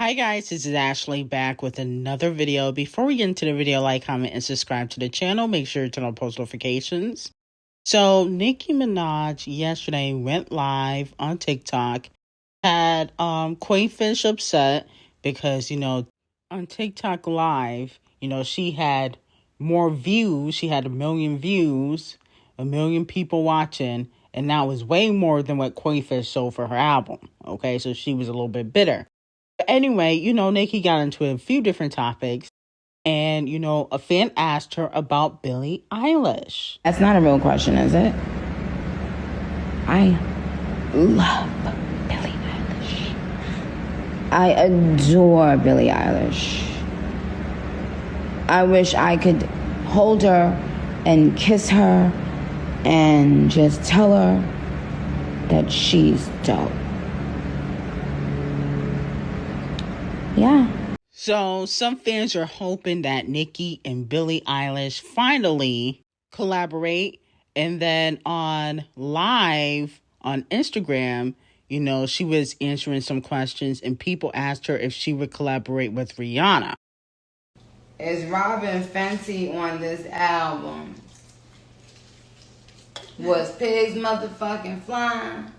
Hi guys, this is Ashley back with another video. Before we get into the video, like, comment, and subscribe to the channel. Make sure to turn on post notifications. So Nicki Minaj yesterday went live on TikTok, had Quayfish upset because, on TikTok live, she had more views. She had 1 million views, 1 million people watching, and that was way more than what Quayfish sold for her album. Okay, so she was a little bit bitter. But anyway, Nicki got into a few different topics. And, a fan asked her about Billie Eilish. That's not a real question, is it? I love Billie Eilish. I adore Billie Eilish. I wish I could hold her and kiss her and just tell her that she's dope. Yeah. So some fans are hoping that Nicki and Billie Eilish finally collaborate. And then on live on Instagram, she was answering some questions and people asked her if she would collaborate with Rihanna. Is Robin Fenty on this album? Was pigs motherfucking flying?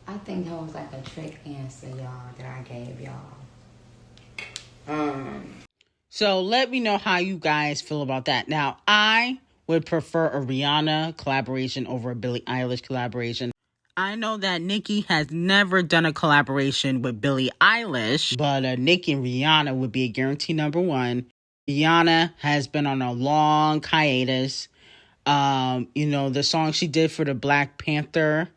I think that was like a trick answer, y'all, that I gave y'all. So let me know how you guys feel about that. Now, I would prefer a Rihanna collaboration over a Billie Eilish collaboration. I know that Nicki has never done a collaboration with Billie Eilish, but Nicki and Rihanna would be a guarantee number one. Rihanna has been on a long hiatus. The song she did for the Black Panther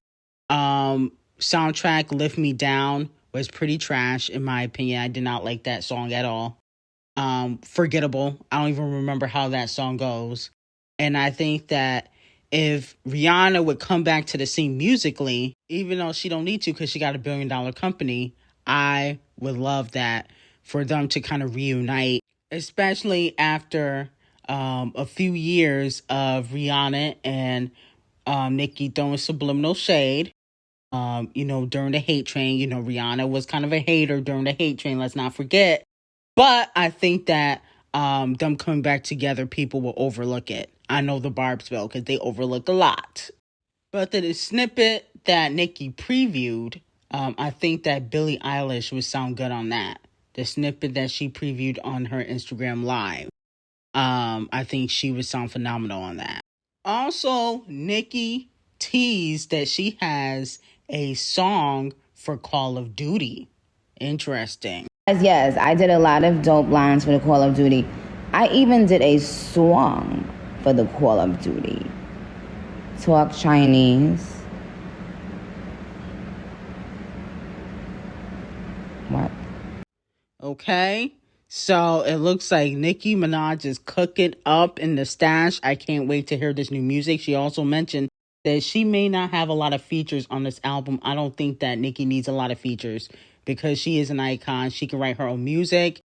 soundtrack, Lift Me Down, was pretty trash in my opinion. I did not like that song at all. Forgettable. I don't even remember how that song goes. And I think that if Rihanna would come back to the scene musically, even though she don't need to because she got $1 billion company, I would love that for them to kind of reunite, especially after a few years of Rihanna and Nicki throwing subliminal shade. During the hate train, Rihanna was kind of a hater during the hate train, let's not forget. But I think that them coming back together, people will overlook it. I know the Barbs will, because they overlooked a lot. But the snippet that Nicki previewed, I think that Billie Eilish would sound good on that. The snippet that she previewed on her Instagram Live, I think she would sound phenomenal on that. Also, Nicki teased that she has a song for Call of Duty. Interesting. Yes, I did a lot of dope lines for the Call of Duty. I even did a song for the Call of Duty. Talk Chinese. What? Okay, so it looks like Nicki Minaj is cooking up in the stash. I can't wait to hear this new music. She also mentioned that she may not have a lot of features on this album. I don't think that Nicki needs a lot of features because she is an icon. She can write her own music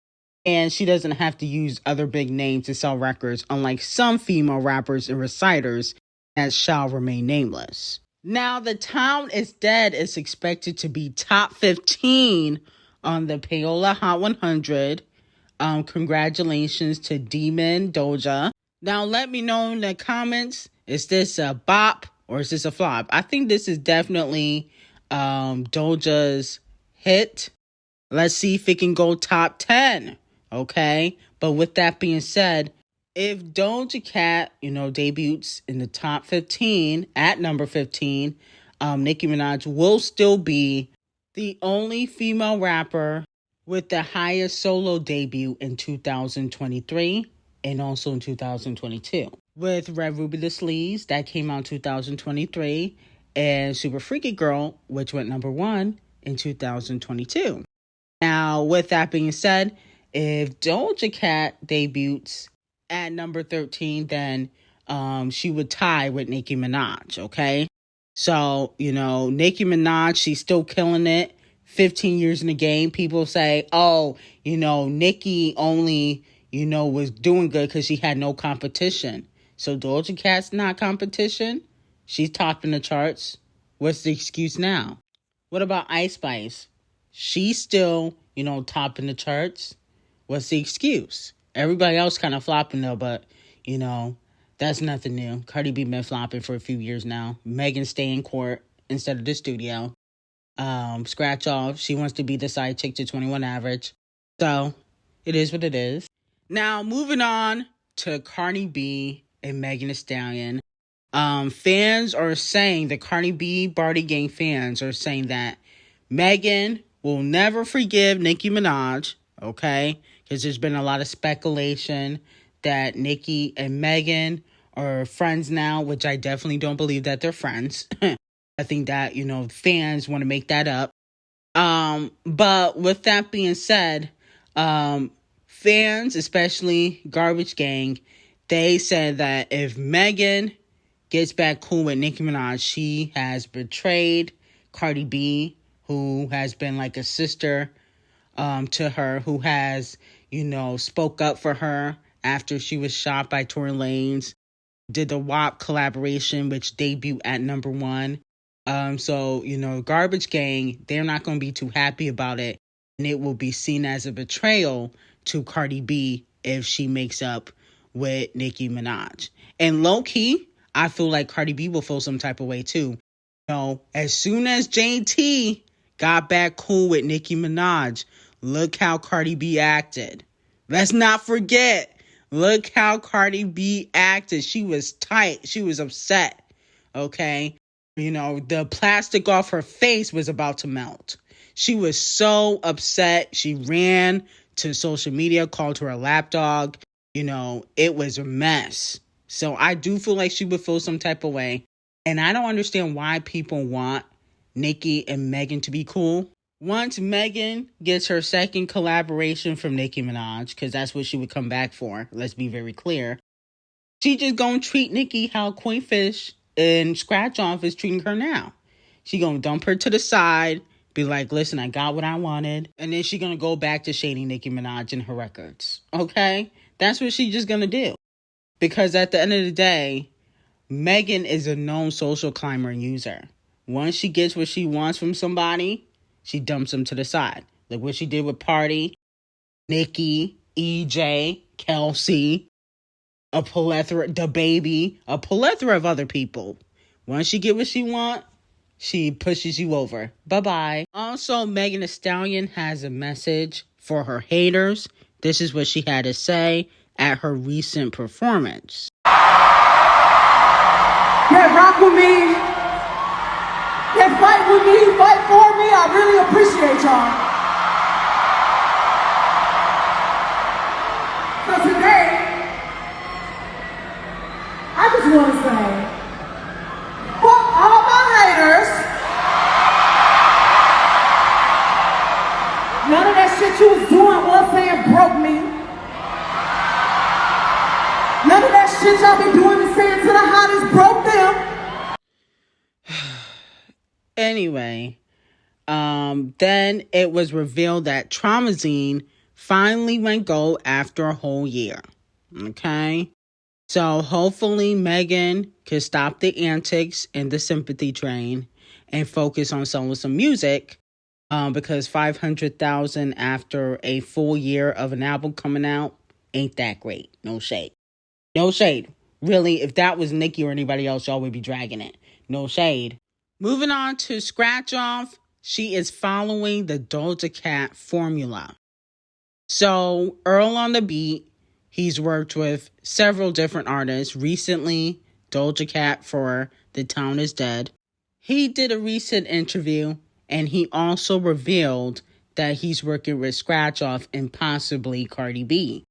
and she doesn't have to use other big names to sell records, unlike some female rappers and reciters that shall remain nameless. Now, The Town is Dead is expected to be top 15 on the Payola Hot 100. Congratulations to D0JA. Now, let me know in the comments, is this a bop or is this a flop? I think this is definitely D0JA's hit. Let's see if it can go top 10. Okay? But with that being said, if Doja Cat, debuts in the top 15 at number 15, Nicki Minaj will still be the only female rapper with the highest solo debut in 2023 and also in 2022. With Red Ruby the Sleaze, that came out in 2023, and Super Freaky Girl, which went number 1 in 2022. Now, with that being said, if Doja Cat debuts at number 13, then she would tie with Nicki Minaj, okay? So, Nicki Minaj, she's still killing it. 15 years in the game. People say, oh, Nicki only, was doing good because she had no competition. So Doja Cat's not competition. She's topping the charts. What's the excuse now? What about Ice Spice? She's still, topping the charts. What's the excuse? Everybody else kind of flopping though, but, that's nothing new. Cardi B been flopping for a few years now. Megan stay in court instead of the studio. Scratch Off, she wants to be the side chick to 21 Average. So, it is what it is. Now, moving on to Cardi B and Megan Thee Stallion. Fans are saying, the Cardi B Barty Gang fans are saying that Megan will never forgive Nicki Minaj, okay? Because there's been a lot of speculation that Nicki and Megan are friends now, which I definitely don't believe that they're friends. I think that, fans want to make that up. But with that being said, fans, especially Garbage Gang, they said that if Megan gets back cool with Nicki Minaj, she has betrayed Cardi B, who has been like a sister to her, who has, spoke up for her after she was shot by Tory Lanez, did the WAP collaboration, which debuted at #1. So, Garbage Gang, they're not going to be too happy about it. And it will be seen as a betrayal to Cardi B if she makes up with Nicki Minaj. And low-key, I feel like Cardi B will feel some type of way too. As soon as JT got back cool with Nicki Minaj, look how Cardi B acted. Let's not forget. Look how Cardi B acted. She was tight. She was upset. Okay? The plastic off her face was about to melt. She was so upset. She ran to social media, called her a lapdog. It was a mess. So I do feel like she would feel some type of way. And I don't understand why people want Nicki and Megan to be cool. Once Megan gets her second collaboration from Nicki Minaj, because that's what she would come back for, let's be very clear, she just gonna treat Nicki how Queenfish and Scratch Off is treating her now. She gonna dump her to the side, be like, listen, I got what I wanted. And then she gonna go back to shading Nicki Minaj in her records. Okay? That's what she just gonna do. Because at the end of the day, Megan is a known social climber and user. Once she gets what she wants from somebody, she dumps them to the side. Like what she did with Party, Nicki, EJ, Kelsey, a plethora, the baby, a plethora of other people. Once she get what she want, she pushes you over. Bye-bye. Also, Megan Thee Stallion has a message for her haters. This is what she had to say at her recent performance. Yeah, rock with me. Yeah, fight with me, fight for me. I really appreciate y'all. So today, I just want to say, fuck all my haters. None of that shit you was doing was saying broke me. None of that shit y'all be doing and saying to the hottest broke them. Anyway, then it was revealed that Traumazine finally went gold after a whole year. Okay? So hopefully Megan can stop the antics and the sympathy train and focus on selling some music. Because 500,000 after a full year of an album coming out ain't that great. No shade. No shade. Really, if that was Nicki or anybody else, y'all would be dragging it. No shade. Moving on to Scratch Off, she is following the D0JA Cat formula. So, Earl on the beat, he's worked with several different artists. Recently, D0JA Cat for The Town Is Dead. He did a recent interview, and he also revealed that he's working with Scratch Off and possibly Cardi B.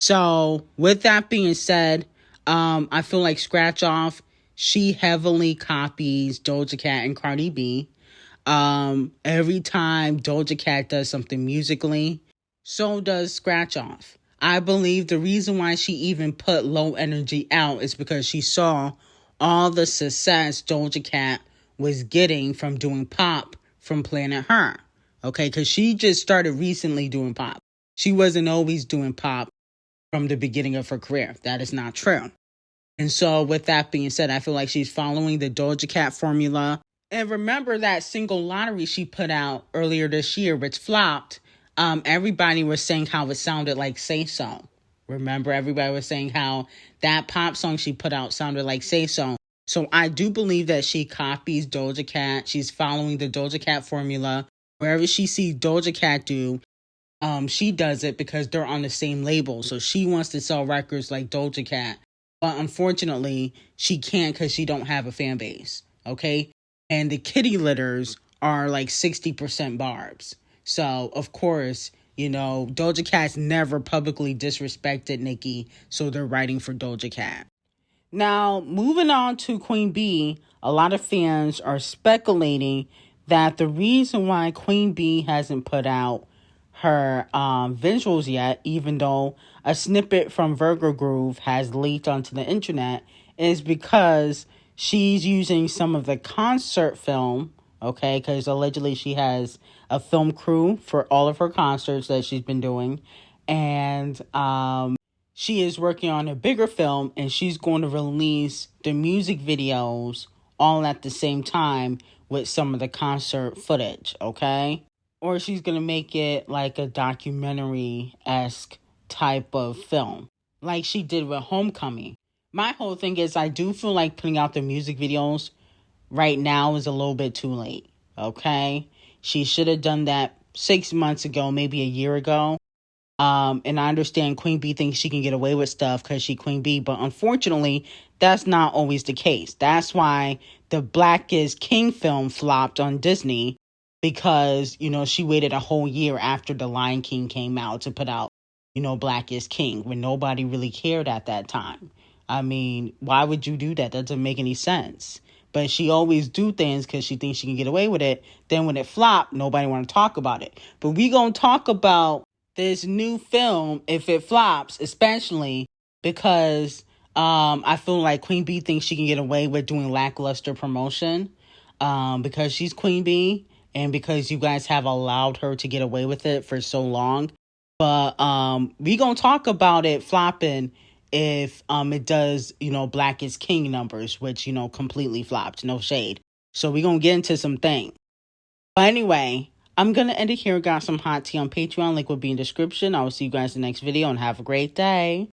So, with that being said, I feel like Scratch Off, she heavily copies D0JA Cat and Cardi B. Every time D0JA Cat does something musically, so does Scratch Off. I believe the reason why she even put Low Energy out is because she saw all the success D0JA Cat was getting from doing pop from Planet Her. Okay, because she just started recently doing pop. She wasn't always doing pop from the beginning of her career. That is not true. And so with that being said, I feel like she's following the D0JA Cat formula. And remember that single lottery she put out earlier this year, which flopped. Everybody was saying how it sounded like Say So. Remember, everybody was saying how that pop song she put out sounded like Say So. So I do believe that she copies Doja Cat. She's following the Doja Cat formula. Wherever she sees Doja Cat do, she does it because they're on the same label. So she wants to sell records like Doja Cat. But unfortunately, she can't because she don't have a fan base. Okay? And the kitty litters are like 60% Barbs. So, of course, you know, Doja Cat's never publicly disrespected Nicki, so they're writing for Doja Cat. Now, moving on to Queen B, a lot of fans are speculating that the reason why Queen B hasn't put out her visuals yet, even though a snippet from Virgo Groove has leaked onto the internet, is because she's using some of the concert film, okay, because allegedly she has a film crew for all of her concerts that she's been doing, and she is working on a bigger film, and she's going to release the music videos all at the same time with some of the concert footage, okay? Or she's going to make it like a documentary-esque type of film, like she did with Homecoming. My whole thing is I do feel like putting out the music videos right now is a little bit too late, okay? She should have done that 6 months ago, maybe a year ago. And I understand Queen B thinks she can get away with stuff because she Queen B, but unfortunately, that's not always the case. That's why the Black is King film flopped on Disney, because, you know, she waited a whole year after The Lion King came out to put out, you know, Black is King, when nobody really cared at that time. I mean, why would you do that? That doesn't make any sense. But she always do things because she thinks she can get away with it. Then when it flopped, nobody want to talk about it. But we gonna talk about this new film if it flops, especially because I feel like Queen B thinks she can get away with doing lackluster promotion because she's Queen B and because you guys have allowed her to get away with it for so long. But we gonna talk about it flopping if it does, you know, Black is King numbers, which, you know, completely flopped, no shade. So we gonna get into some things. But anyway, I'm going to end it here. Got some hot tea on Patreon. Link will be in the description. I will see you guys in the next video and have a great day.